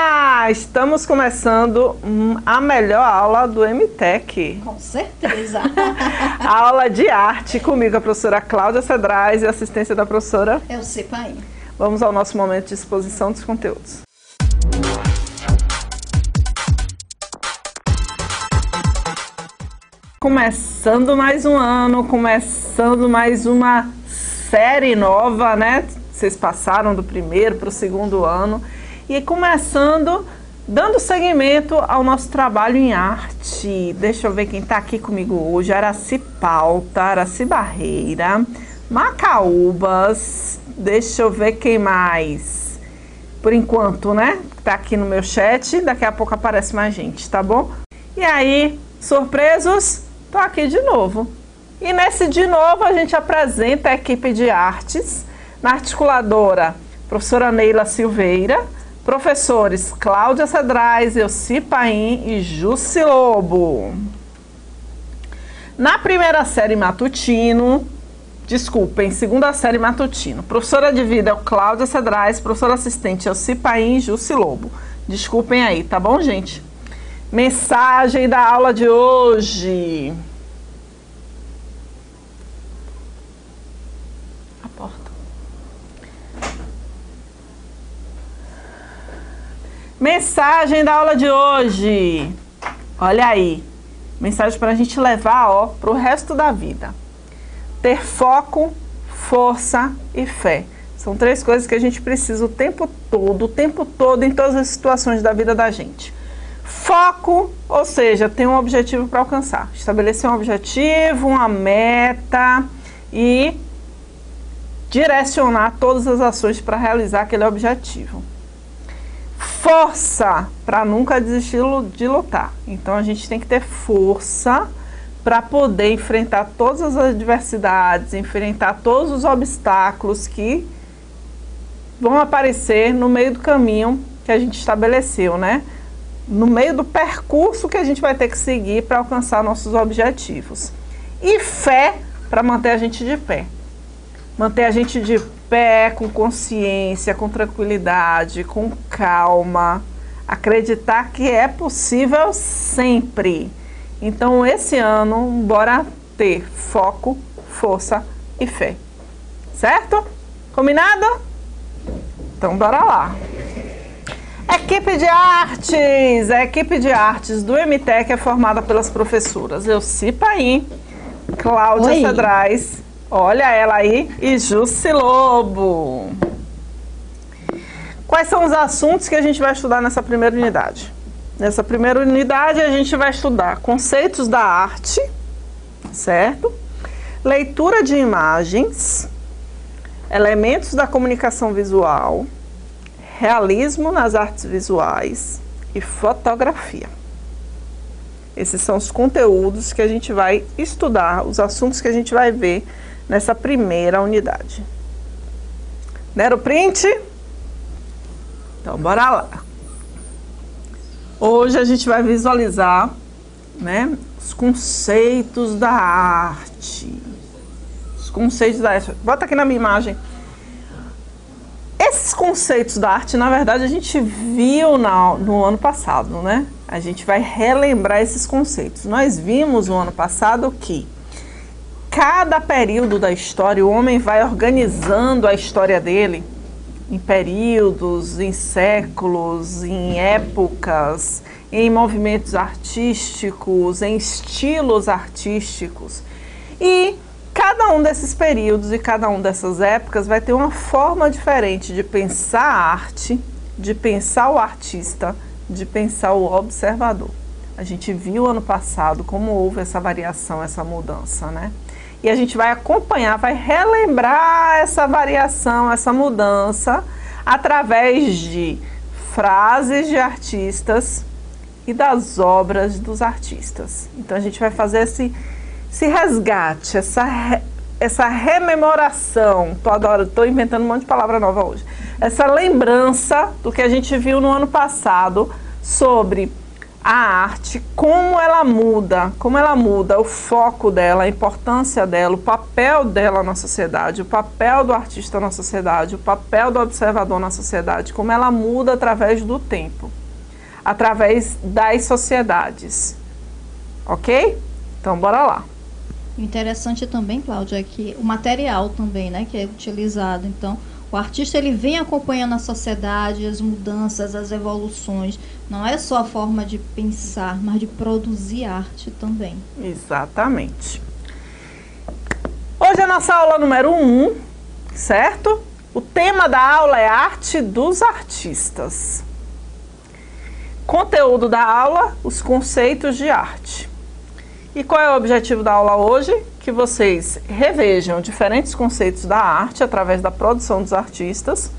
Olá! Estamos começando a melhor aula do MTech. Com certeza! A aula de arte comigo, a professora Cláudia Cedrais e a assistência da professora Elci Paim. Vamos ao nosso momento de exposição dos conteúdos. Começando mais um ano, começando mais uma série nova, né? Vocês passaram do primeiro para o segundo ano e começando, dando seguimento ao nosso trabalho em arte. Deixa eu ver quem está aqui comigo hoje. Araci Pauta, Araci Barreira, Macaúbas, deixa eu ver quem mais. Por enquanto, né? Tá aqui no meu chat, daqui a pouco aparece mais gente, tá bom? E aí, surpresos? Tô aqui de novo. E nesse de novo a gente apresenta a equipe de artes, na articuladora, professora Neila Silveira, professores Cláudia Cedrais, Elci Paim e Jussi Lobo. Na primeira série matutino, segunda série matutino, professora de vida é o Cláudia Cedrais, professora assistente Elci Paim e Jussi Lobo. Desculpem aí, tá bom, gente? Mensagem da aula de hoje. A porta. Mensagem da aula de hoje. Olha aí. Mensagem para a gente levar, ó, para o resto da vida. Ter foco, força e fé. São três coisas que a gente precisa o tempo todo, em todas as situações da vida da gente. Foco, ou seja, ter um objetivo para alcançar. Estabelecer um objetivo, uma meta e direcionar todas as ações para realizar aquele objetivo. Força, para nunca desistir de lutar. Então a gente tem que ter força para poder enfrentar todas as adversidades, enfrentar todos os obstáculos que vão aparecer no meio do caminho que a gente estabeleceu, né? No meio do percurso que a gente vai ter que seguir para alcançar nossos objetivos. E fé para manter a gente de pé. Manter a gente de pé com consciência, com tranquilidade, com calma. Acreditar que é possível sempre. Então, esse ano, bora ter foco, força e fé. Certo? Combinado? Então, bora lá. Equipe de artes! A equipe de artes do MTech é formada pelas professoras Elci Paim, Cláudia Cedrais, olha ela aí, e Jussi Lobo. Quais são os assuntos que a gente vai estudar nessa primeira unidade? Nessa primeira unidade a gente vai estudar conceitos da arte, certo? Leitura de imagens, elementos da comunicação visual, realismo nas artes visuais e fotografia. Esses são os conteúdos que a gente vai estudar, os assuntos que a gente vai ver nessa primeira unidade. Deram o print? Então, bora lá. Hoje a gente vai visualizar, né, os conceitos da arte. Os conceitos da arte. Bota aqui na minha imagem. Esses conceitos da arte, na verdade, a gente viu no ano passado, né? A gente vai relembrar esses conceitos. Nós vimos no ano passado que cada período da história, o homem vai organizando a história dele em períodos, em séculos, em épocas, em movimentos artísticos, em estilos artísticos. E cada um desses períodos e cada um dessas épocas vai ter uma forma diferente de pensar a arte, de pensar o artista, de pensar o observador. A gente viu ano passado como houve essa variação, essa mudança, né? E a gente vai acompanhar, vai relembrar essa variação, essa mudança, através de frases de artistas e das obras dos artistas. Então a gente vai fazer esse resgate, essa rememoração, tô inventando um monte de palavra nova hoje, essa lembrança do que a gente viu no ano passado sobre a arte, como ela muda o foco dela, a importância dela, o papel dela na sociedade, o papel do artista na sociedade, o papel do observador na sociedade, como ela muda através do tempo. através das sociedades. Ok? Então, bora lá. Interessante também, Cláudia, é que o material também, né, que é utilizado. Então, o artista ele vem acompanhando a sociedade, as mudanças, as evoluções. Não é só a forma de pensar, mas de produzir arte também. Exatamente. Hoje é a nossa aula número 1, certo? O tema da aula é arte dos artistas. Conteúdo da aula, os conceitos de arte. E qual é o objetivo da aula hoje? Que vocês revejam diferentes conceitos da arte através da produção dos artistas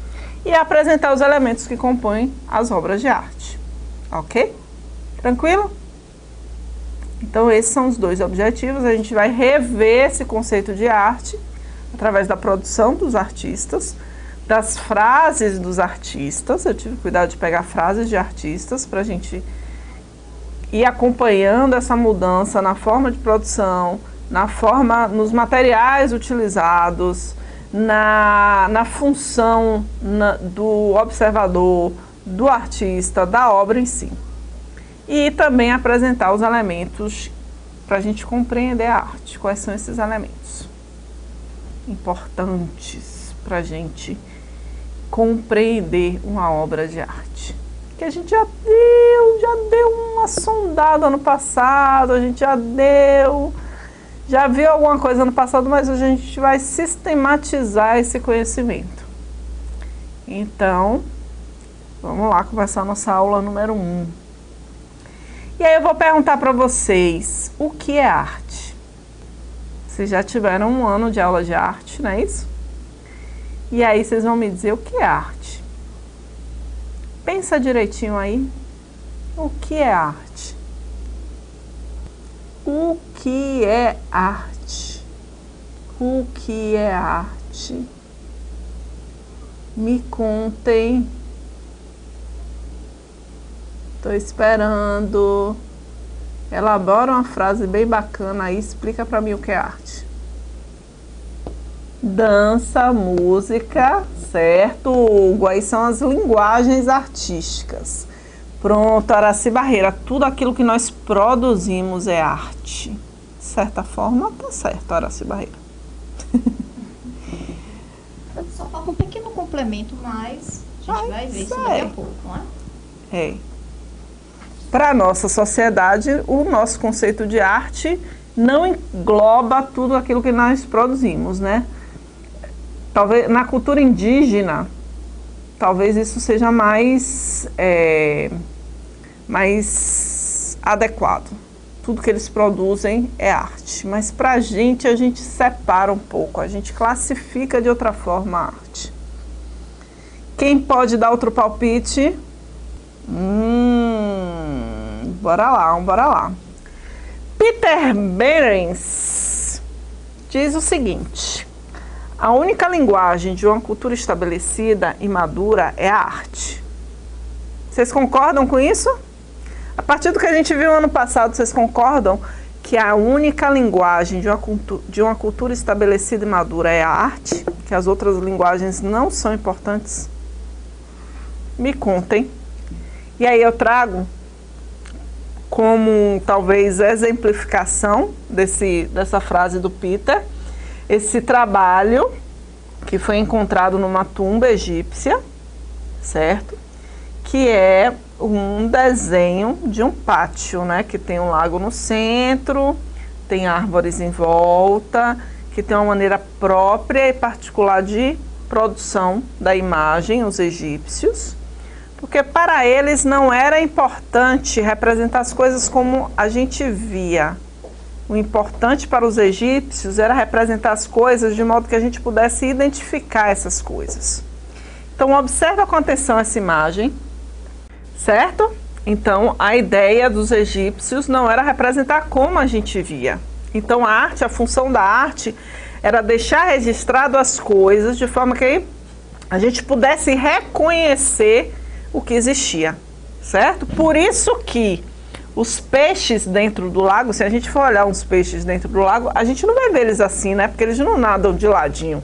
e apresentar os elementos que compõem as obras de arte. Ok? Tranquilo? Então, esses são os dois objetivos. A gente vai rever esse conceito de arte através da produção dos artistas, das frases dos artistas. Eu tive cuidado de pegar frases de artistas para a gente ir acompanhando essa mudança na forma de produção, nos materiais utilizados, na função do observador, do artista, da obra em si. E também apresentar os elementos para a gente compreender a arte. Quais são esses elementos importantes para a gente compreender uma obra de arte? Que a gente já deu uma sondada no passado, a gente já viu alguma coisa no passado, mas hoje a gente vai sistematizar esse conhecimento. Então, vamos lá começar a nossa aula número 1. E aí eu vou perguntar para vocês, o que é arte? Vocês já tiveram um ano de aula de arte, não é isso? E aí vocês vão me dizer o que é arte. Pensa direitinho aí. O que é arte? O que é arte? O que é arte? Me contem. Estou esperando. Elabora uma frase bem bacana aí. Explica para mim o que é arte. Dança, música, certo, Hugo? Aí são as linguagens artísticas. Pronto, Araci Barreira, tudo aquilo que nós produzimos é arte. De certa forma, tá certo, Araci Barreira. Só falta um pequeno complemento, mas a gente vai ver isso daqui a pouco, não é? É. Para a nossa sociedade, o nosso conceito de arte não engloba tudo aquilo que nós produzimos, né? Talvez na cultura indígena, talvez isso seja mais adequado. Tudo que eles produzem é arte. Mas para a gente separa um pouco, a gente classifica de outra forma a arte. Quem pode dar outro palpite? Bora lá. Peter Behrens diz o seguinte: a única linguagem de uma cultura estabelecida e madura é a arte. Vocês concordam com isso? A partir do que a gente viu ano passado, vocês concordam que a única linguagem de uma cultura estabelecida e madura é a arte? Que as outras linguagens não são importantes? Me contem. E aí eu trago como talvez exemplificação dessa frase do Peter, esse trabalho que foi encontrado numa tumba egípcia, certo? Que é um desenho de um pátio, né? Que tem um lago no centro, tem árvores em volta, que tem uma maneira própria e particular de produção da imagem, os egípcios, porque para eles não era importante representar as coisas como a gente via. O importante para os egípcios era representar as coisas de modo que a gente pudesse identificar essas coisas. Então, observa com atenção essa imagem, certo? Então, a ideia dos egípcios não era representar como a gente via. Então, a função da arte era deixar registrado as coisas de forma que a gente pudesse reconhecer o que existia, certo? Por isso que os peixes dentro do lago, se a gente for olhar uns peixes dentro do lago, a gente não vai ver eles assim, né? Porque eles não nadam de ladinho.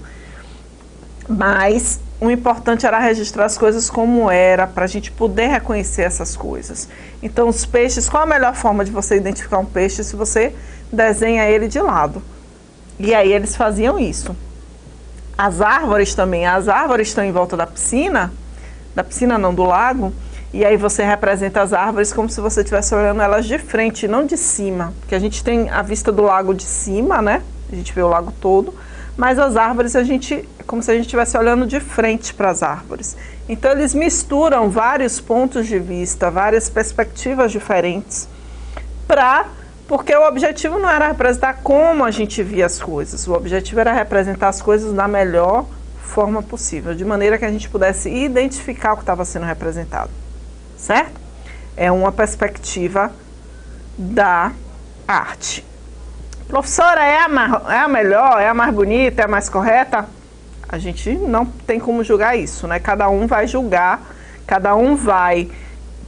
Mas o importante era registrar as coisas como era, para a gente poder reconhecer essas coisas. Então, os peixes, qual a melhor forma de você identificar um peixe? Se você desenha ele de lado. E aí eles faziam isso. As árvores também, as árvores estão em volta da piscina não, do lago, e aí você representa as árvores como se você estivesse olhando elas de frente, não de cima, porque a gente tem a vista do lago de cima, né? A gente vê o lago todo, mas as árvores como se a gente estivesse olhando de frente para as árvores. Então eles misturam vários pontos de vista, várias perspectivas diferentes, porque o objetivo não era representar como a gente via as coisas, o objetivo era representar as coisas da melhor forma possível, de maneira que a gente pudesse identificar o que estava sendo representado, certo? É uma perspectiva da arte. Professora, é a melhor, é a mais bonita, é a mais correta? A gente não tem como julgar isso, né? Cada um vai julgar, cada um vai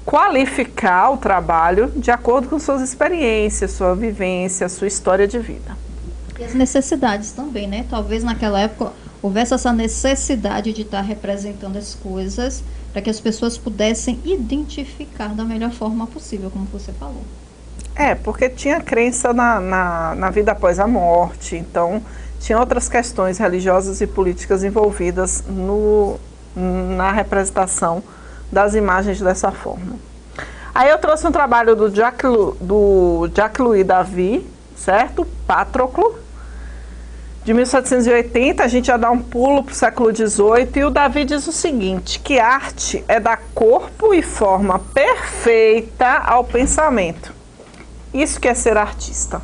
qualificar o trabalho de acordo com suas experiências, sua vivência, sua história de vida. E as necessidades também, né? Talvez naquela época houvesse essa necessidade de estar representando as coisas para que as pessoas pudessem identificar da melhor forma possível, como você falou. Porque tinha crença na vida após a morte, então tinha outras questões religiosas e políticas envolvidas na representação das imagens dessa forma. Aí eu trouxe um trabalho do Jacques-Louis David, certo? Patroclo, de 1780, a gente já dá um pulo para o século XVIII, e o Davi diz o seguinte, que arte é dar corpo e forma perfeita ao pensamento. Isso que é ser artista.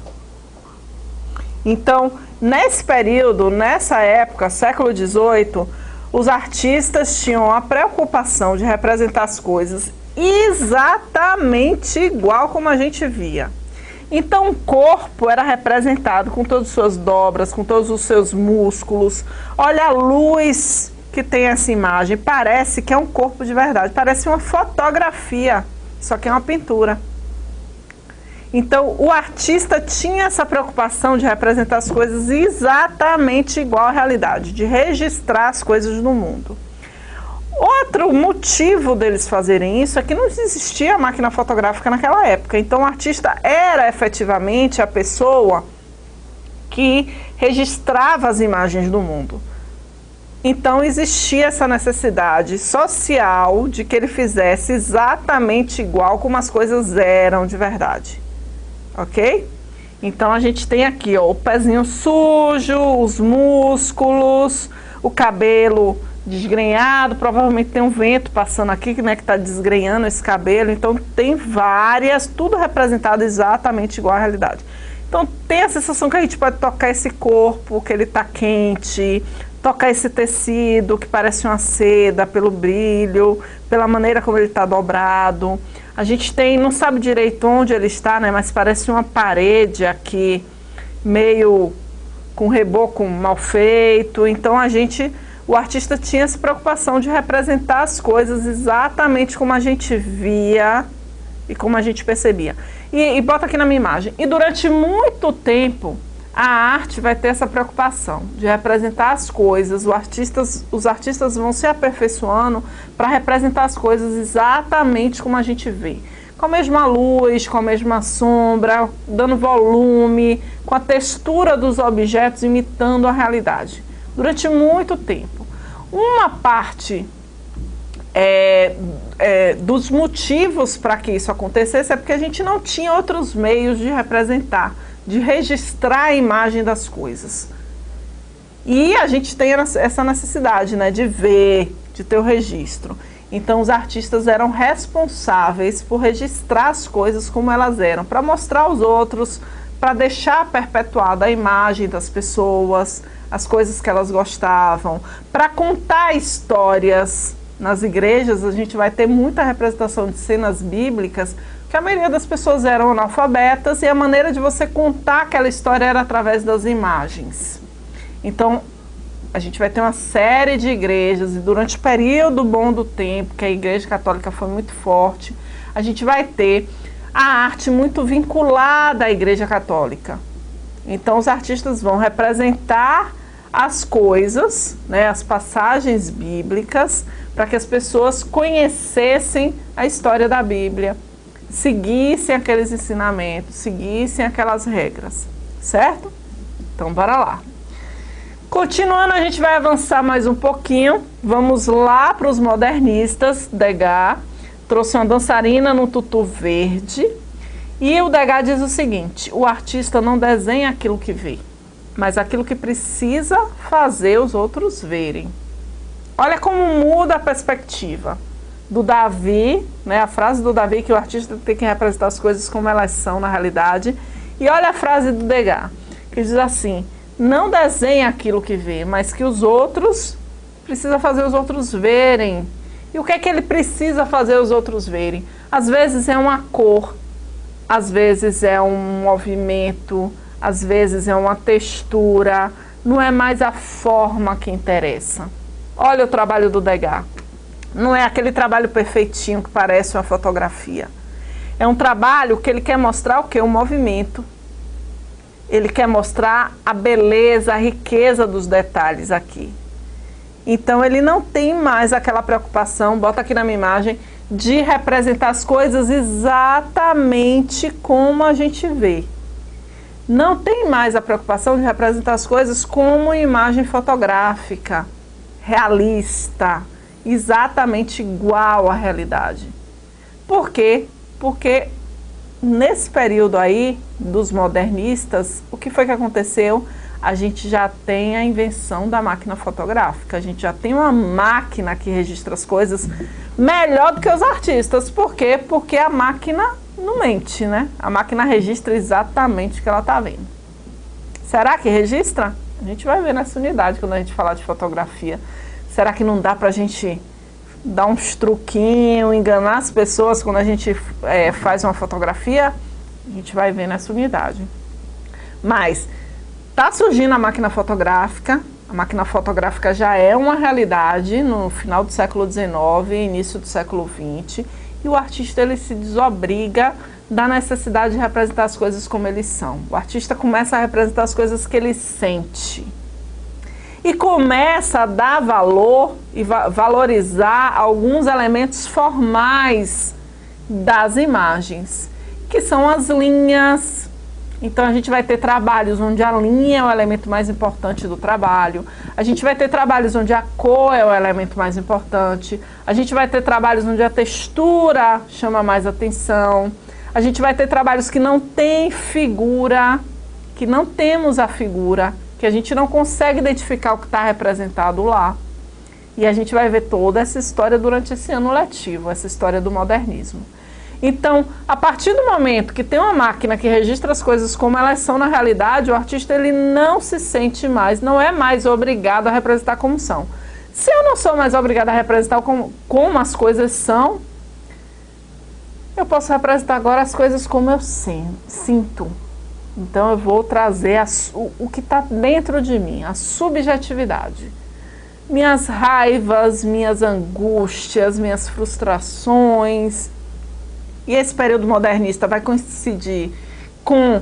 Então, nesse período, nessa época, século XVIII, os artistas tinham a preocupação de representar as coisas exatamente igual como a gente via. Então, o corpo era representado com todas as suas dobras, com todos os seus músculos. Olha a luz que tem essa imagem. Parece que é um corpo de verdade. Parece uma fotografia, só que é uma pintura. Então, o artista tinha essa preocupação de representar as coisas exatamente igual à realidade, de registrar as coisas no mundo. Outro motivo deles fazerem isso é que não existia máquina fotográfica naquela época. Então, o artista era efetivamente a pessoa que registrava as imagens do mundo. Então, existia essa necessidade social de que ele fizesse exatamente igual como as coisas eram de verdade. Ok? Então, a gente tem aqui o pezinho sujo, os músculos, o cabelo desgrenhado, provavelmente tem um vento passando aqui, né, que está desgrenhando esse cabelo, então tem várias, tudo representado exatamente igual à realidade. Então tem a sensação que a gente pode tocar esse corpo, que ele está quente, tocar esse tecido que parece uma seda, pelo brilho, pela maneira como ele está dobrado. A gente não sabe direito onde ele está, né, mas parece uma parede aqui, meio com reboco mal feito, então o artista tinha essa preocupação de representar as coisas exatamente como a gente via e como a gente percebia. E bota aqui na minha imagem. E durante muito tempo, a arte vai ter essa preocupação de representar as coisas. Os artistas vão se aperfeiçoando para representar as coisas exatamente como a gente vê. Com a mesma luz, com a mesma sombra, dando volume, com a textura dos objetos imitando a realidade. Durante muito tempo. Uma parte dos motivos para que isso acontecesse é porque a gente não tinha outros meios de representar, de registrar a imagem das coisas. E a gente tem essa necessidade, né, de ver, de ter o registro. Então, os artistas eram responsáveis por registrar as coisas como elas eram, para mostrar aos outros, para deixar perpetuada a imagem das pessoas, as coisas que elas gostavam, para contar histórias. Nas igrejas, a gente vai ter muita representação de cenas bíblicas, que a maioria das pessoas eram analfabetas, e a maneira de você contar aquela história era através das imagens. Então, a gente vai ter uma série de igrejas, e durante o período bom do tempo, que a Igreja Católica foi muito forte, a gente vai ter a arte muito vinculada à Igreja Católica. Então, os artistas vão representar as coisas, né, as passagens bíblicas, para que as pessoas conhecessem a história da Bíblia, seguissem aqueles ensinamentos, seguissem aquelas regras, certo? Então, bora lá. Continuando, a gente vai avançar mais um pouquinho. Vamos lá para os modernistas. Degas trouxe uma dançarina no tutu verde. E o Degas diz o seguinte: o artista não desenha aquilo que vê, mas aquilo que precisa fazer os outros verem. Olha como muda a perspectiva do Davi, né? A frase do Davi que o artista tem que representar as coisas como elas são na realidade. E olha a frase do Degas, que diz assim: não desenha aquilo que vê, mas que os outros, precisa fazer os outros verem. E o que é que ele precisa fazer os outros verem? Às vezes é uma cor, às vezes é um movimento, às vezes é uma textura, não é mais a forma que interessa. Olha o trabalho do Degas. Não é aquele trabalho perfeitinho que parece uma fotografia. É um trabalho que ele quer mostrar o quê? O movimento. Ele quer mostrar a beleza, a riqueza dos detalhes aqui. Então ele não tem mais aquela preocupação, bota aqui na minha imagem, de representar as coisas exatamente como a gente vê. Não tem mais a preocupação de representar as coisas como imagem fotográfica, realista, exatamente igual à realidade. Por quê? Porque nesse período aí dos modernistas, o que foi que aconteceu? A gente já tem a invenção da máquina fotográfica, a gente já tem uma máquina que registra as coisas melhor do que os artistas. Por quê? Porque a máquina não mente, né? A máquina registra exatamente o que ela está vendo. Será que registra? A gente vai ver nessa unidade quando a gente falar de fotografia. Será que não dá para a gente dar uns truquinhos, enganar as pessoas quando a gente faz uma fotografia? A gente vai ver nessa unidade. Mas está surgindo a máquina fotográfica. A máquina fotográfica já é uma realidade no final do século XIX, início do século XX. E o artista ele se desobriga da necessidade de representar as coisas como eles são. O artista começa a representar as coisas que ele sente. E começa a dar valor e valorizar alguns elementos formais das imagens, que são as linhas. Então a gente vai ter trabalhos onde a linha é o elemento mais importante do trabalho, a gente vai ter trabalhos onde a cor é o elemento mais importante, a gente vai ter trabalhos onde a textura chama mais atenção, a gente vai ter trabalhos que não tem figura, que não temos a figura, que a gente não consegue identificar o que está representado lá. E a gente vai ver toda essa história durante esse ano letivo, essa história do modernismo. Então, a partir do momento que tem uma máquina que registra as coisas como elas são na realidade, o artista ele não se sente mais, não é mais obrigado a representar como são. Se eu não sou mais obrigado a representar como as coisas são, eu posso representar agora as coisas como eu sinto. Então eu vou trazer o que está dentro de mim, a subjetividade. Minhas raivas, minhas angústias, minhas frustrações. E esse período modernista vai coincidir com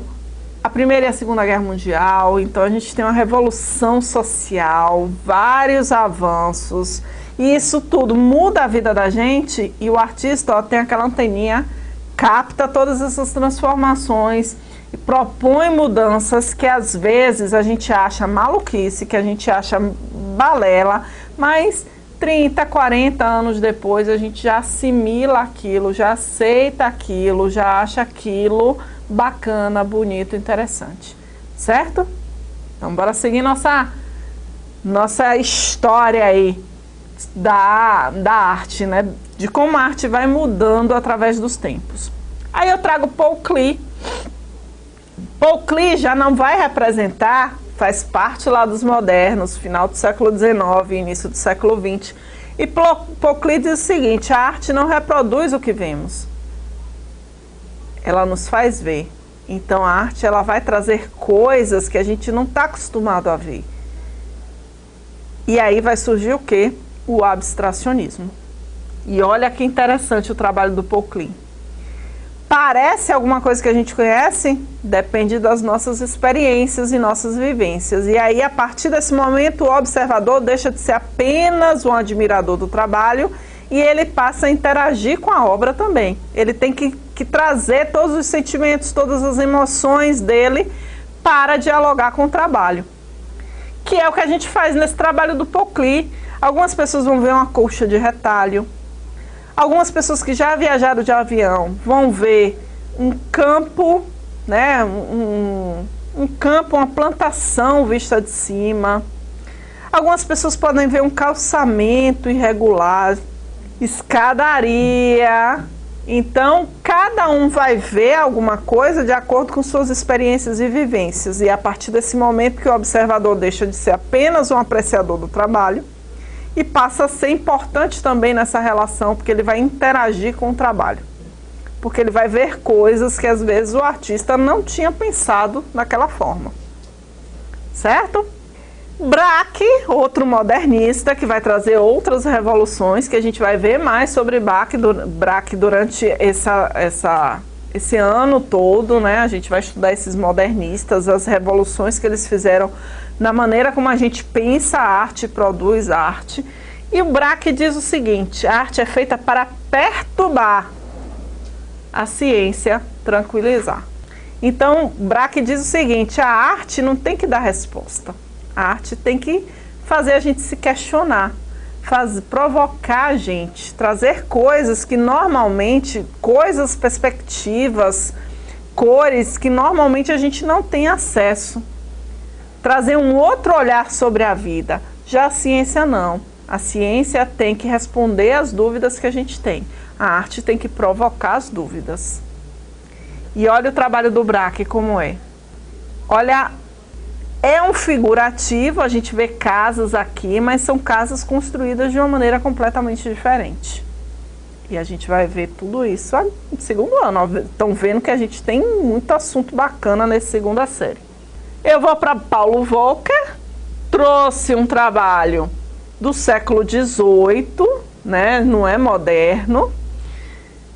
a Primeira e a Segunda Guerra Mundial. Então a gente tem uma revolução social, vários avanços. E isso tudo muda a vida da gente. E o artista tem aquela anteninha, capta todas essas transformações e propõe mudanças que às vezes a gente acha maluquice, que a gente acha balela, mas 30, 40 anos depois a gente já assimila aquilo, já aceita aquilo, já acha aquilo bacana, bonito, interessante. Certo? Então bora seguir nossa história aí da arte, né? De como a arte vai mudando através dos tempos. Aí eu trago Paul Klee. Paul Klee já não vai representar, faz parte lá dos modernos, final do século XIX, início do século XX. E Paul Klee diz o seguinte: a arte não reproduz o que vemos, ela nos faz ver. Então a arte ela vai trazer coisas que a gente não está acostumado a ver. E aí vai surgir o quê? O abstracionismo. E olha que interessante o trabalho do Paul Klee. Parece alguma coisa que a gente conhece? Depende das nossas experiências e nossas vivências. E aí, a partir desse momento, o observador deixa de ser apenas um admirador do trabalho e ele passa a interagir com a obra também. Ele tem que trazer todos os sentimentos, todas as emoções dele para dialogar com o trabalho. Que é o que a gente faz nesse trabalho do Pauclit. Algumas pessoas vão ver uma colcha de retalho. Algumas pessoas que já viajaram de avião vão ver um campo, né, um campo, uma plantação vista de cima. Algumas pessoas podem ver um calçamento irregular, escadaria. Então, cada um vai ver alguma coisa de acordo com suas experiências e vivências. E a partir desse momento que o observador deixa de ser apenas um apreciador do trabalho e passa a ser importante também nessa relação, porque ele vai interagir com o trabalho. Porque ele vai ver coisas que às vezes o artista não tinha pensado daquela forma. Certo? Braque, outro modernista, que vai trazer outras revoluções, que a gente vai ver mais sobre Braque durante esse ano todo, né? A gente vai estudar esses modernistas, as revoluções que eles fizeram na maneira como a gente pensa a arte e produz arte. E o Braque diz o seguinte: a arte é feita para perturbar, a ciência tranquilizar. Então, Braque diz o seguinte: a arte não tem que dar resposta. A arte tem que fazer a gente se questionar, provocar a gente, trazer coisas que normalmente, perspectivas, cores que normalmente a gente não tem acesso. Trazer um outro olhar sobre a vida. Já a ciência não. A ciência tem que responder às dúvidas que a gente tem. A arte tem que provocar as dúvidas. E olha o trabalho do Braque como é. Olha, é um figurativo, a gente vê casas aqui, mas são casas construídas de uma maneira completamente diferente. E a gente vai ver tudo isso no segundo ano. Estão vendo que a gente tem muito assunto bacana nesse segunda série. Eu vou para Paulo Volcker, trouxe um trabalho do século XVIII, né? Não é moderno,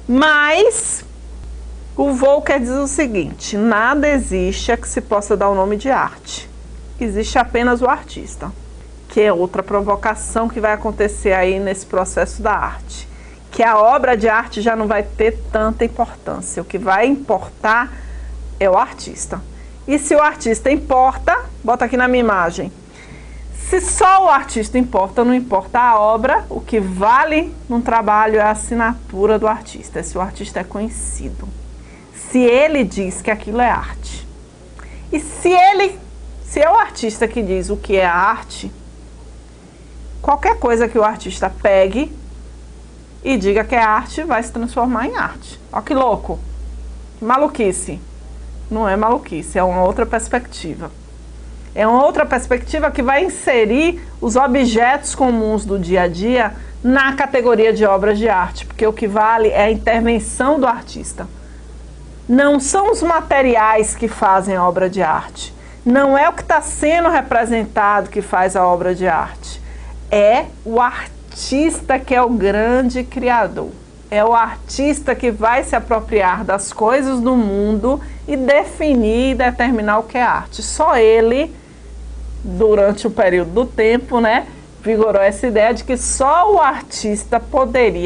mas o Volcker diz o seguinte: nada existe a que se possa dar o nome de arte. Existe apenas o artista, que é outra provocação que vai acontecer aí nesse processo da arte. Que a obra de arte já não vai ter tanta importância. O que vai importar é o artista. E se o artista importa, bota aqui na minha imagem. Se só o artista importa, não importa a obra, o que vale num trabalho é a assinatura do artista, se o artista é conhecido. Se ele diz que aquilo é arte. E se é o artista que diz o que é arte, qualquer coisa que o artista pegue e diga que é arte, vai se transformar em arte. Ó que louco, que maluquice. Não é maluquice, é uma outra perspectiva. É uma outra perspectiva que vai inserir os objetos comuns do dia a dia na categoria de obras de arte, porque o que vale é a intervenção do artista. Não são os materiais que fazem a obra de arte. Não é o que está sendo representado que faz a obra de arte. É o artista que é o grande criador. É o artista que vai se apropriar das coisas do mundo e definir e determinar o que é arte. Só ele, durante o período do tempo, né, vigorou essa ideia de que só o artista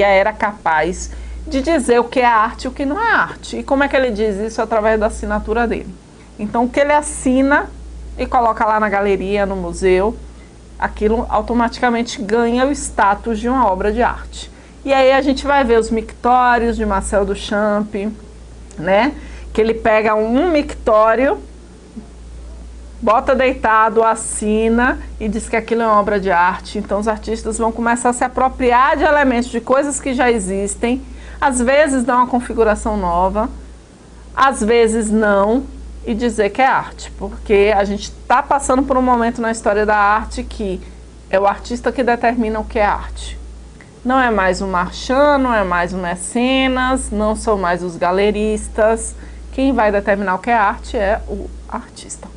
era capaz de dizer o que é arte e o que não é arte. E como é que ele diz isso? Através da assinatura dele. Então, o que ele assina e coloca lá na galeria, no museu, aquilo automaticamente ganha o status de uma obra de arte. E aí a gente vai ver os mictórios de Marcel Duchamp, né? Que ele pega um mictório, bota deitado, assina e diz que aquilo é uma obra de arte. Então os artistas vão começar a se apropriar de elementos, de coisas que já existem. Às vezes dá uma configuração nova, às vezes não, e dizer que é arte. Porque a gente está passando por um momento na história da arte que é o artista que determina o que é arte. Não é mais o Marchand, não é mais o Mecenas, não são mais os galeristas. Quem vai determinar o que é arte é o artista,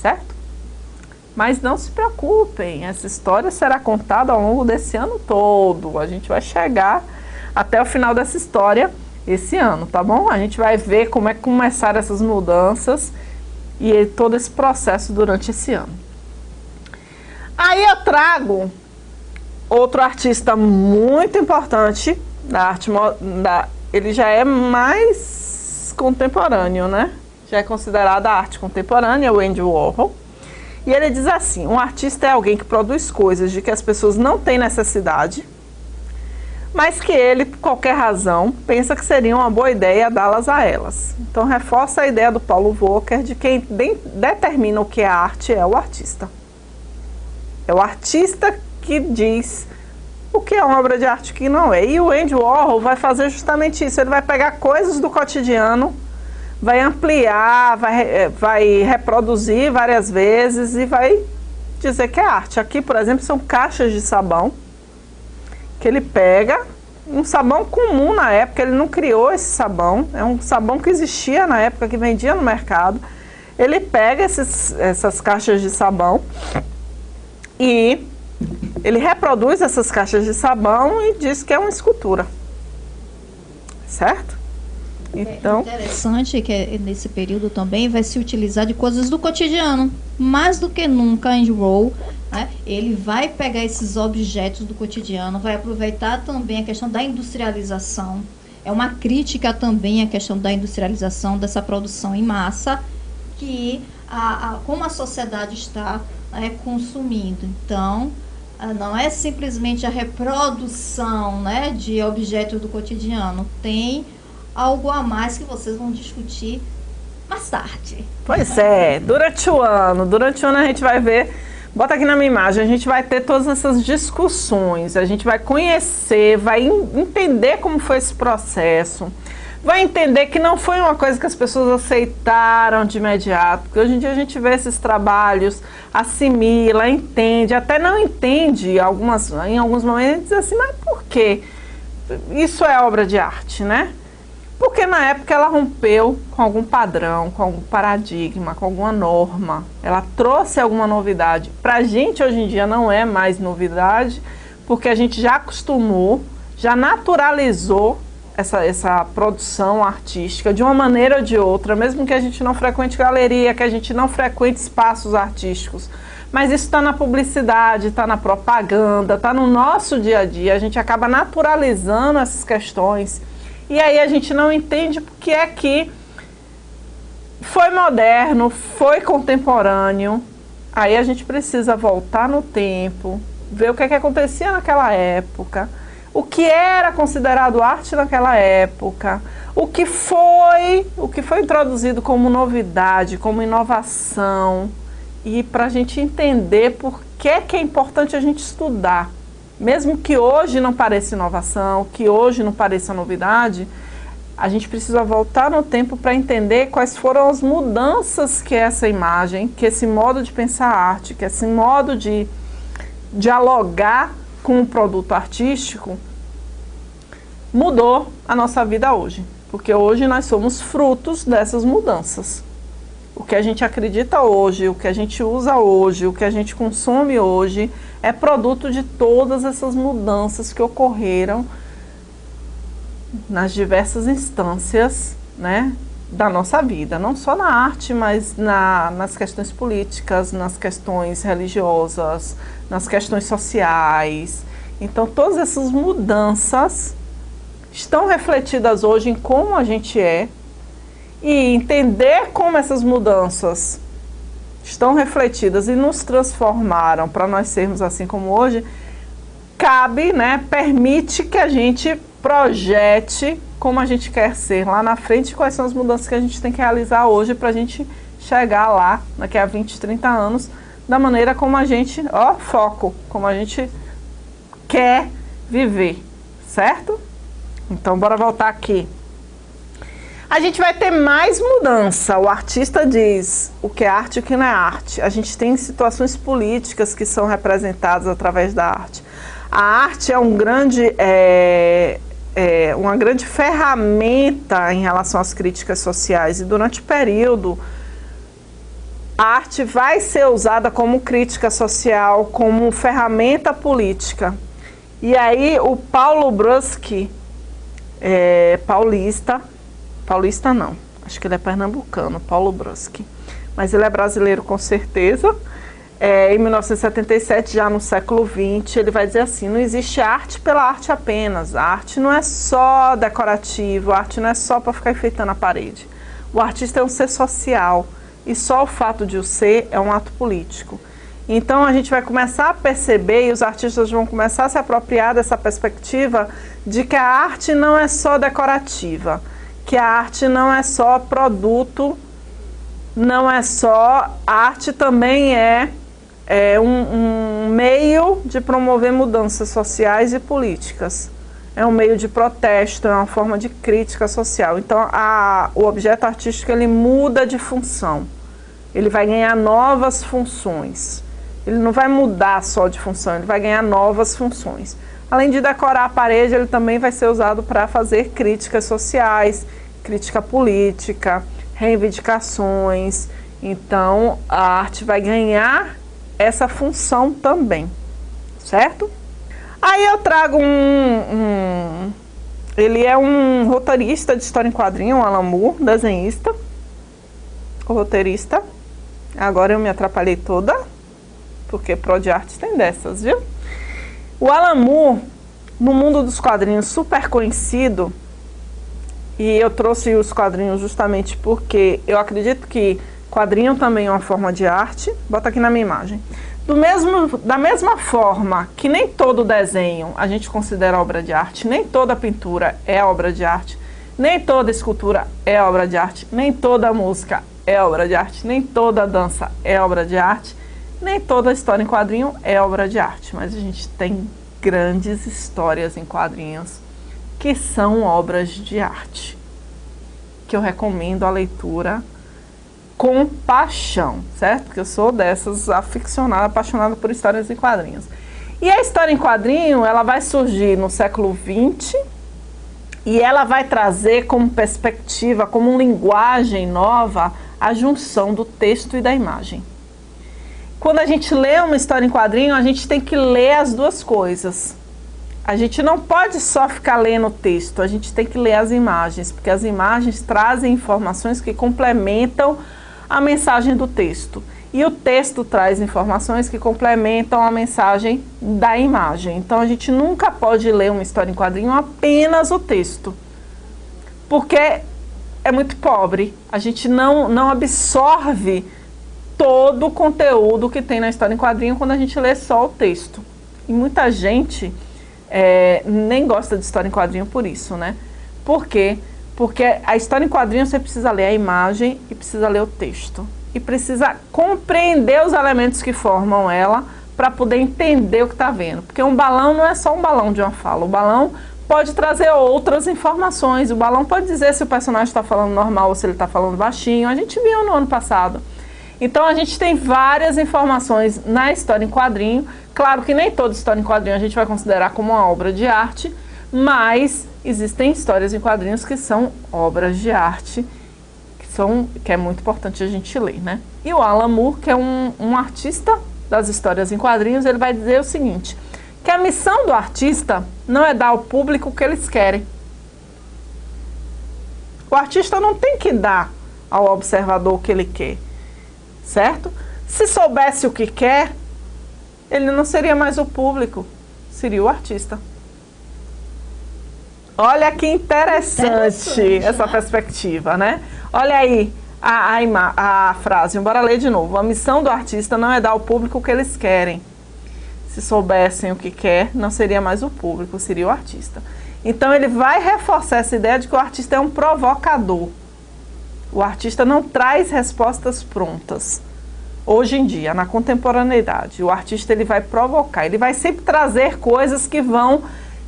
certo? Mas não se preocupem, essa história será contada ao longo desse ano todo. A gente vai chegar até o final dessa história esse ano, tá bom? A gente vai ver como é que começaram essas mudanças e todo esse processo durante esse ano. Aí eu trago outro artista muito importante da arte, ele já é mais contemporâneo, né? Já é considerado a arte contemporânea, o Andy Warhol. E ele diz assim: um artista é alguém que produz coisas de que as pessoas não têm necessidade, mas que ele, por qualquer razão, pensa que seria uma boa ideia dá-las a elas. Então reforça a ideia do Paulo Volcker de que quem determina o que é arte é o artista. É o artista que diz o que é uma obra de arte e o que não é. E o Andy Warhol vai fazer justamente isso. Ele vai pegar coisas do cotidiano, vai ampliar, vai reproduzir várias vezes e vai dizer que é arte. Aqui, por exemplo, são caixas de sabão que ele pega, um sabão comum na época, ele não criou esse sabão, é um sabão que existia na época, que vendia no mercado. Ele pega essas caixas de sabão e ele reproduz essas caixas de sabão e diz que é uma escultura, certo? Então, é interessante que nesse período também vai se utilizar de coisas do cotidiano, mais do que nunca Andy Warhol, né? Ele vai pegar esses objetos do cotidiano, vai aproveitar também a questão da industrialização. É uma crítica também à questão da industrialização, dessa produção em massa, que como a sociedade está consumindo. Então, não é simplesmente a reprodução, né, de objetos do cotidiano, tem algo a mais que vocês vão discutir mais tarde. Pois é, durante o ano a gente vai ver, bota aqui na minha imagem, a gente vai ter todas essas discussões, a gente vai conhecer, vai entender como foi esse processo, vai entender que não foi uma coisa que as pessoas aceitaram de imediato, porque hoje em dia a gente vê esses trabalhos, assimila, entende, até não entende, em alguns momentos diz assim, mas por quê? Isso é obra de arte, né? Porque na época ela rompeu com algum padrão, com algum paradigma, com alguma norma. Ela trouxe alguma novidade. Para a gente hoje em dia não é mais novidade, porque a gente já acostumou, já naturalizou essa produção artística de uma maneira ou de outra, mesmo que a gente não frequente galeria, que a gente não frequente espaços artísticos. Mas isso está na publicidade, está na propaganda, está no nosso dia a dia. A gente acaba naturalizando essas questões. E aí a gente não entende porque é que foi moderno, foi contemporâneo. Aí a gente precisa voltar no tempo, ver o que acontecia naquela época, o que era considerado arte naquela época, o que foi introduzido como novidade, como inovação, e para a gente entender por que é importante a gente estudar. Mesmo que hoje não pareça inovação, que hoje não pareça novidade, a gente precisa voltar no tempo para entender quais foram as mudanças que essa imagem, que esse modo de pensar arte, que esse modo de dialogar com o produto artístico mudou a nossa vida hoje. Porque hoje nós somos frutos dessas mudanças. O que a gente acredita hoje, o que a gente usa hoje, o que a gente consome hoje é produto de todas essas mudanças que ocorreram nas diversas instâncias, né, da nossa vida. Não só na arte, mas nas questões políticas, nas questões religiosas, nas questões sociais. Então, todas essas mudanças estão refletidas hoje em como a gente é, e entender como essas mudanças estão refletidas e nos transformaram para nós sermos assim como hoje, cabe, né, permite que a gente projete como a gente quer ser lá na frente, quais são as mudanças que a gente tem que realizar hoje para a gente chegar lá, daqui a 20, 30 anos, da maneira como a gente, foco, como a gente quer viver, certo? Então, bora voltar aqui. A gente vai ter mais mudança. O artista diz o que é arte e o que não é arte. A gente tem situações políticas que são representadas através da arte. A arte é uma grande ferramenta em relação às críticas sociais. E durante o período, a arte vai ser usada como crítica social, como ferramenta política. E aí o Paulo Bruschi, paulista não, acho que ele é pernambucano, Paulo Bruschi, mas ele é brasileiro com certeza. Em 1977, já no século XX, ele vai dizer assim: não existe arte pela arte apenas. A arte não é só decorativo, a arte não é só para ficar enfeitando a parede. O artista é um ser social e só o fato de o ser é um ato político. Então a gente vai começar a perceber, e os artistas vão começar a se apropriar dessa perspectiva de que a arte não é só decorativa, que a arte não é só produto, não é só... A arte também é um meio de promover mudanças sociais e políticas. É um meio de protesto, é uma forma de crítica social. Então, o objeto artístico, ele muda de função. Ele vai ganhar novas funções. Ele não vai mudar só de função, ele vai ganhar novas funções. Além de decorar a parede, ele também vai ser usado para fazer críticas sociais, crítica política, reivindicações. Então, a arte vai ganhar essa função também, certo? Aí eu trago ele é um roteirista de história em quadrinho, um Alan Moore, desenhista, roteirista. Agora eu me atrapalhei toda, porque pro de arte tem dessas, viu? O Alan Moore, no mundo dos quadrinhos, super conhecido, e eu trouxe os quadrinhos justamente porque eu acredito que quadrinho também é uma forma de arte. Bota aqui na minha imagem. Da mesma forma que nem todo desenho a gente considera obra de arte, nem toda pintura é obra de arte, nem toda escultura é obra de arte, nem toda música é obra de arte, nem toda dança é obra de arte, nem toda história em quadrinho é obra de arte. Mas a gente tem grandes histórias em quadrinhos que são obras de arte, que eu recomendo a leitura com paixão, certo? Porque eu sou dessas aficionada, apaixonada por histórias em quadrinhos. E a história em quadrinho, ela vai surgir no século XX e ela vai trazer como perspectiva, como linguagem nova, a junção do texto e da imagem. Quando a gente lê uma história em quadrinho, a gente tem que ler as duas coisas. A gente não pode só ficar lendo o texto, a gente tem que ler as imagens, porque as imagens trazem informações que complementam a mensagem do texto. E o texto traz informações que complementam a mensagem da imagem. Então a gente nunca pode ler uma história em quadrinho apenas o texto, porque é muito pobre. A gente não absorve todo o conteúdo que tem na história em quadrinho quando a gente lê só o texto. E muita gente nem gosta de história em quadrinho por isso, né? Por quê? Porque a história em quadrinho você precisa ler a imagem e precisa ler o texto. E precisa compreender os elementos que formam ela para poder entender o que está vendo. Porque um balão não é só um balão de uma fala. O balão pode trazer outras informações. O balão pode dizer se o personagem está falando normal ou se ele está falando baixinho. A gente viu no ano passado. Então a gente tem várias informações na história em quadrinho. Claro que nem toda história em quadrinho a gente vai considerar como uma obra de arte, mas existem histórias em quadrinhos que são obras de arte, que é muito importante a gente ler, né? E o Alan Moore, que é um artista das histórias em quadrinhos, ele vai dizer o seguinte, que a missão do artista não é dar ao público o que eles querem. O artista não tem que dar ao observador o que ele quer, certo? Se soubesse o que quer, ele não seria mais o público, seria o artista. Olha que interessante essa perspectiva, né? Olha aí a frase, bora ler de novo. A missão do artista não é dar ao público o que eles querem. Se soubessem o que quer, não seria mais o público, seria o artista. Então ele vai reforçar essa ideia de que o artista é um provocador. O artista não traz respostas prontas. Hoje em dia, na contemporaneidade, o artista ele vai provocar, ele vai sempre trazer coisas que vão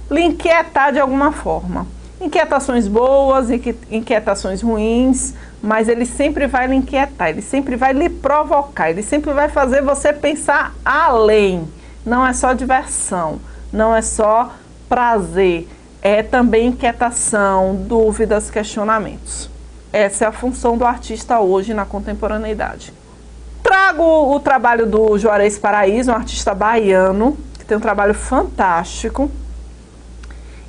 lhe inquietar de alguma forma. Inquietações boas, inquietações ruins, mas ele sempre vai lhe inquietar, ele sempre vai lhe provocar, ele sempre vai fazer você pensar além. Não é só diversão, não é só prazer, é também inquietação, dúvidas, questionamentos. Essa é a função do artista hoje na contemporaneidade. Trago o trabalho do Juarez Paraíso, um artista baiano, que tem um trabalho fantástico.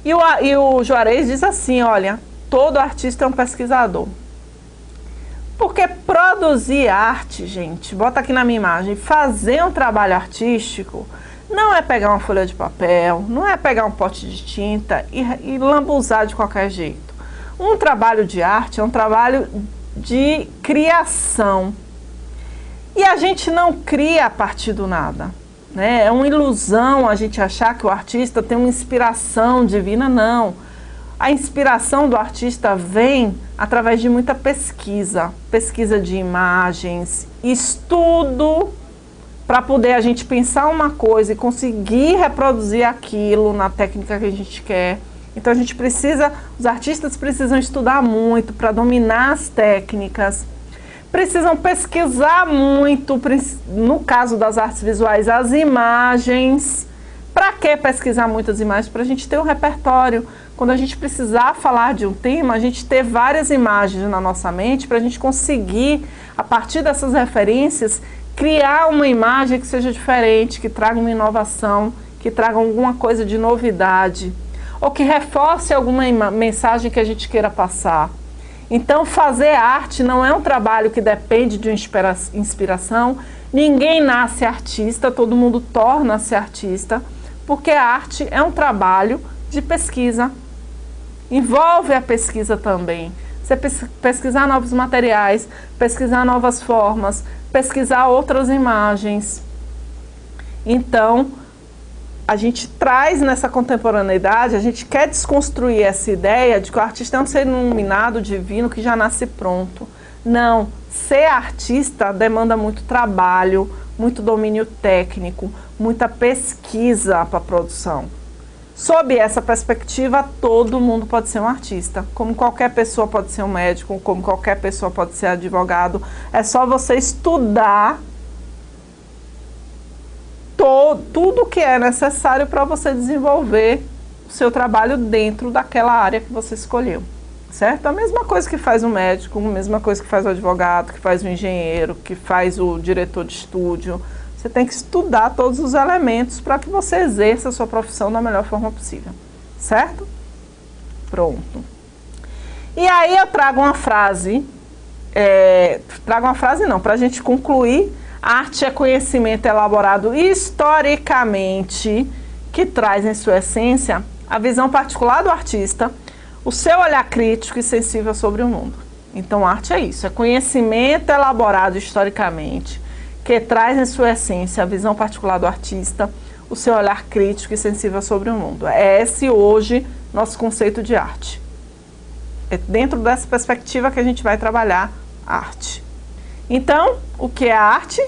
E o Juarez diz assim, olha, todo artista é um pesquisador. Porque produzir arte, gente, bota aqui na minha imagem, fazer um trabalho artístico não é pegar uma folha de papel, não é pegar um pote de tinta e lambuzar de qualquer jeito. Um trabalho de arte é um trabalho de criação. E a gente não cria a partir do nada, né? É uma ilusão a gente achar que o artista tem uma inspiração divina, não. A inspiração do artista vem através de muita pesquisa, pesquisa de imagens, estudo, para poder a gente pensar uma coisa e conseguir reproduzir aquilo na técnica que a gente quer. Então a gente precisa, os artistas precisam estudar muito para dominar as técnicas, precisam pesquisar muito, no caso das artes visuais, as imagens. Para que pesquisar muitas imagens? Para a gente ter um repertório. Quando a gente precisar falar de um tema, a gente ter várias imagens na nossa mente para a gente conseguir, a partir dessas referências, criar uma imagem que seja diferente, que traga uma inovação, que traga alguma coisa de novidade, ou que reforce alguma mensagem que a gente queira passar. Então, fazer arte não é um trabalho que depende de uma inspiração. Ninguém nasce artista, todo mundo torna-se artista, porque a arte é um trabalho de pesquisa. Envolve a pesquisa também. Você pesquisar novos materiais, pesquisar novas formas, pesquisar outras imagens. Então, a gente traz nessa contemporaneidade, a gente quer desconstruir essa ideia de que o artista é um ser iluminado, divino, que já nasce pronto. Não, ser artista demanda muito trabalho, muito domínio técnico, muita pesquisa para a produção. Sob essa perspectiva, todo mundo pode ser um artista. Como qualquer pessoa pode ser um médico, como qualquer pessoa pode ser advogado. É só você estudar tudo que é necessário para você desenvolver o seu trabalho dentro daquela área que você escolheu, certo? A mesma coisa que faz o médico, a mesma coisa que faz o advogado, que faz o engenheiro, que faz o diretor de estúdio. Você tem que estudar todos os elementos para que você exerça a sua profissão da melhor forma possível, certo? Pronto. E aí eu trago uma frase, para a gente concluir. Arte é conhecimento elaborado historicamente, que traz em sua essência a visão particular do artista, o seu olhar crítico e sensível sobre o mundo. Então, arte é isso, é conhecimento elaborado historicamente, que traz em sua essência a visão particular do artista, o seu olhar crítico e sensível sobre o mundo. É esse hoje nosso conceito de arte. É dentro dessa perspectiva que a gente vai trabalhar a arte. Então, o que é arte?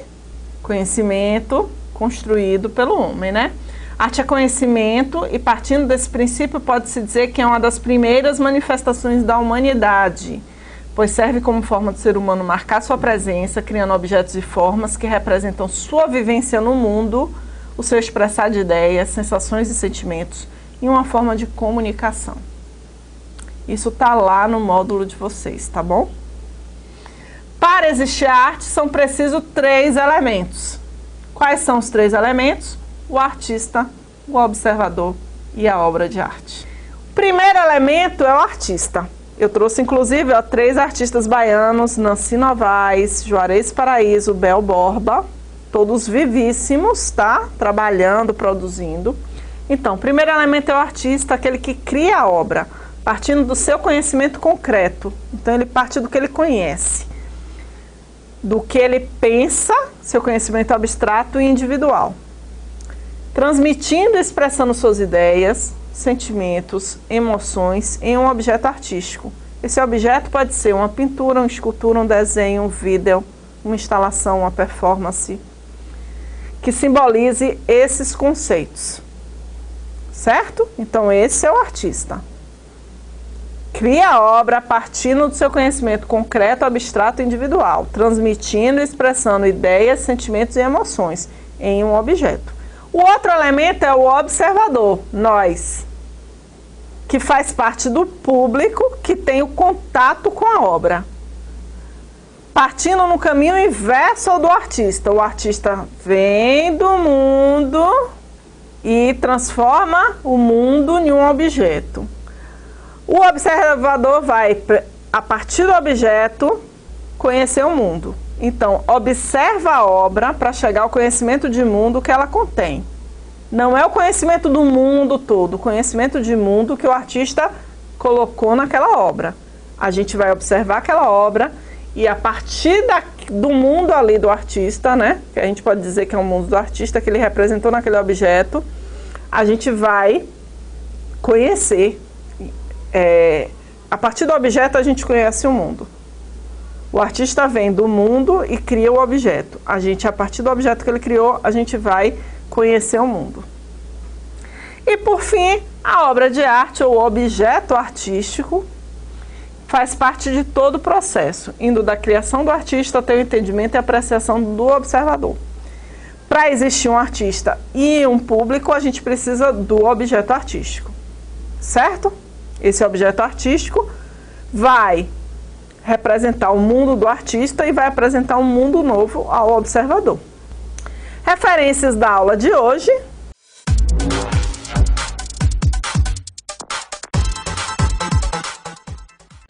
Conhecimento construído pelo homem, né? Arte é conhecimento e, partindo desse princípio, pode-se dizer que é uma das primeiras manifestações da humanidade, pois serve como forma do ser humano marcar sua presença, criando objetos e formas que representam sua vivência no mundo, o seu expressar de ideias, sensações e sentimentos, e uma forma de comunicação. Isso está lá no módulo de vocês, tá bom? Para existir a arte, são precisos 3 elementos. Quais são os 3 elementos? O artista, o observador e a obra de arte. O primeiro elemento é o artista. Eu trouxe, inclusive, 3 artistas baianos, Nancy Novaes, Juarez Paraíso, Bel Borba, todos vivíssimos, tá? Trabalhando, produzindo. Então, o primeiro elemento é o artista, aquele que cria a obra, partindo do seu conhecimento concreto. Então, ele parte do que ele conhece, do que ele pensa, seu conhecimento abstrato e individual, transmitindo e expressando suas ideias, sentimentos, emoções em um objeto artístico. Esse objeto pode ser uma pintura, uma escultura, um desenho, um vídeo, uma instalação, uma performance, que simbolize esses conceitos, certo? Então esse é o artista. Cria a obra partindo do seu conhecimento concreto, abstrato e individual, transmitindo e expressando ideias, sentimentos e emoções em um objeto. O outro elemento é o observador, nós, que faz parte do público que tem o contato com a obra. Partindo no caminho inverso ao do artista. O artista vem do mundo e transforma o mundo em um objeto. O observador vai, a partir do objeto, conhecer o mundo. Então, observa a obra para chegar ao conhecimento de mundo que ela contém. Não é o conhecimento do mundo todo, o conhecimento de mundo que o artista colocou naquela obra. A gente vai observar aquela obra e a partir do mundo ali do artista, né, que a gente pode dizer que é o mundo do artista que ele representou naquele objeto, a gente vai conhecer. A partir do objeto a gente conhece o mundo. O artista vem do mundo e cria o objeto. A partir do objeto que ele criou, a gente vai conhecer o mundo. E por fim, a obra de arte ou objeto artístico faz parte de todo o processo, indo da criação do artista até o entendimento e apreciação do observador. Para existir um artista e um público, a gente precisa do objeto artístico, certo? Esse objeto artístico vai representar o mundo do artista e vai apresentar um mundo novo ao observador. Referências da aula de hoje.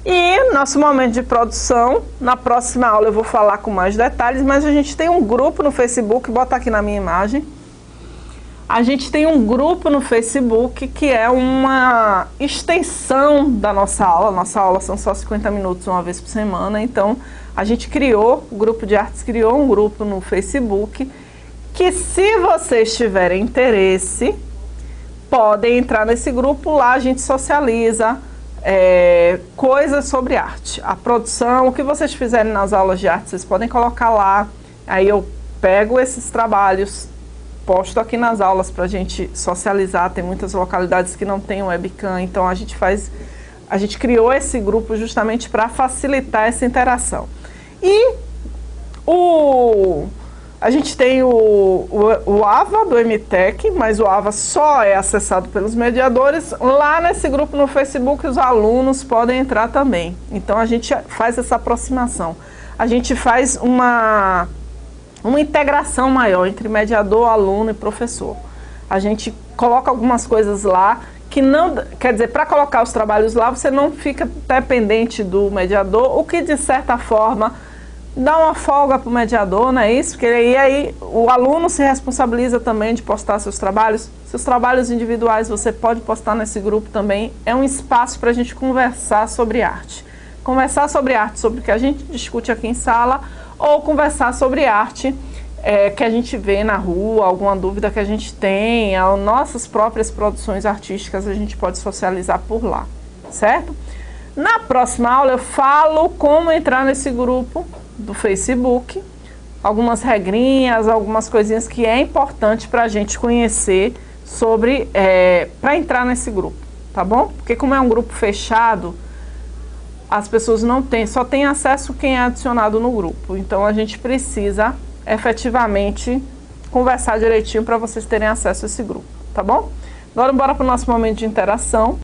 E nosso momento de produção, na próxima aula eu vou falar com mais detalhes, mas a gente tem um grupo no Facebook, bota aqui na minha imagem. A gente tem um grupo no Facebook que é uma extensão da nossa aula. Nossa aula são só 50 minutos uma vez por semana, então a gente criou, o grupo de artes criou um grupo no Facebook que, se vocês tiverem interesse, podem entrar nesse grupo. Lá a gente socializa coisas sobre arte, a produção, o que vocês fizerem nas aulas de arte, vocês podem colocar lá. Aí eu pego esses trabalhos, posto aqui nas aulas para a gente socializar. Tem muitas localidades que não tem webcam, então a gente criou esse grupo justamente para facilitar essa interação. E a gente tem o AVA do MTech, mas o AVA só é acessado pelos mediadores. Lá nesse grupo no Facebook os alunos podem entrar também. Então a gente faz essa aproximação. A gente faz uma integração maior entre mediador, aluno e professor. A gente coloca algumas coisas lá que não... Quer dizer, para colocar os trabalhos lá, você não fica dependente do mediador, o que de certa forma dá uma folga para o mediador, não é isso? Porque aí o aluno se responsabiliza também de postar seus trabalhos. Seus trabalhos individuais você pode postar nesse grupo também. É um espaço para a gente conversar sobre arte. Conversar sobre arte, sobre o que a gente discute aqui em sala, ou conversar sobre arte que a gente vê na rua, alguma dúvida que a gente tem, as nossas próprias produções artísticas, a gente pode socializar por lá, certo? Na próxima aula eu falo como entrar nesse grupo do Facebook, algumas regrinhas, algumas coisinhas que é importante para a gente conhecer sobre, para entrar nesse grupo, tá bom? Porque como é um grupo fechado, as pessoas só têm acesso quem é adicionado no grupo. Então a gente precisa efetivamente conversar direitinho para vocês terem acesso a esse grupo, tá bom? Agora bora para o nosso momento de interação.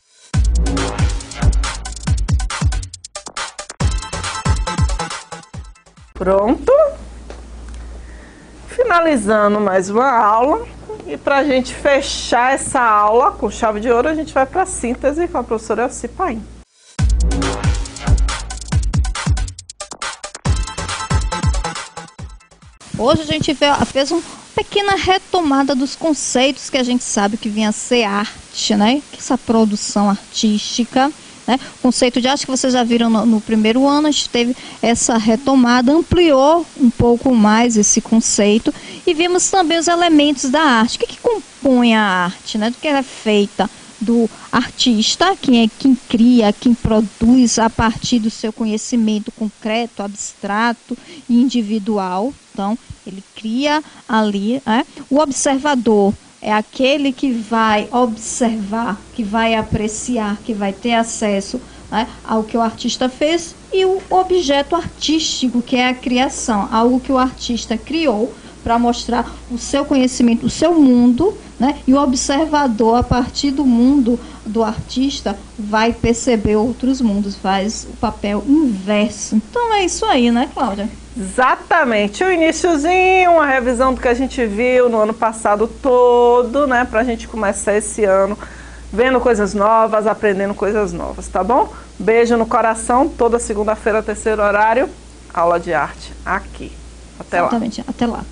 Pronto. Finalizando mais uma aula. E para a gente fechar essa aula com chave de ouro, a gente vai para a síntese com a professora Elci Paim. Hoje a gente fez uma pequena retomada dos conceitos que a gente sabe que vinha a ser arte, né? Essa produção artística, né? O conceito de arte que vocês já viram no primeiro ano, a gente teve essa retomada, ampliou um pouco mais esse conceito e vimos também os elementos da arte. O que compõe a arte, né? Do que ela é feita? Do artista, quem cria, quem produz a partir do seu conhecimento concreto, abstrato e individual. Então, ele cria ali, né? O observador é aquele que vai observar, que vai apreciar, que vai ter acesso, né, ao que o artista fez. E o objeto artístico, que é a criação, algo que o artista criou para mostrar o seu conhecimento, o seu mundo, né? E o observador, a partir do mundo do artista, vai perceber outros mundos, faz o papel inverso. Então é isso aí, né, Cláudia? Exatamente, o iniciozinho, uma revisão do que a gente viu no ano passado todo, né? Pra gente começar esse ano vendo coisas novas, aprendendo coisas novas, tá bom? Beijo no coração, toda segunda-feira, terceiro horário, aula de arte aqui. Até lá. Exatamente, até lá.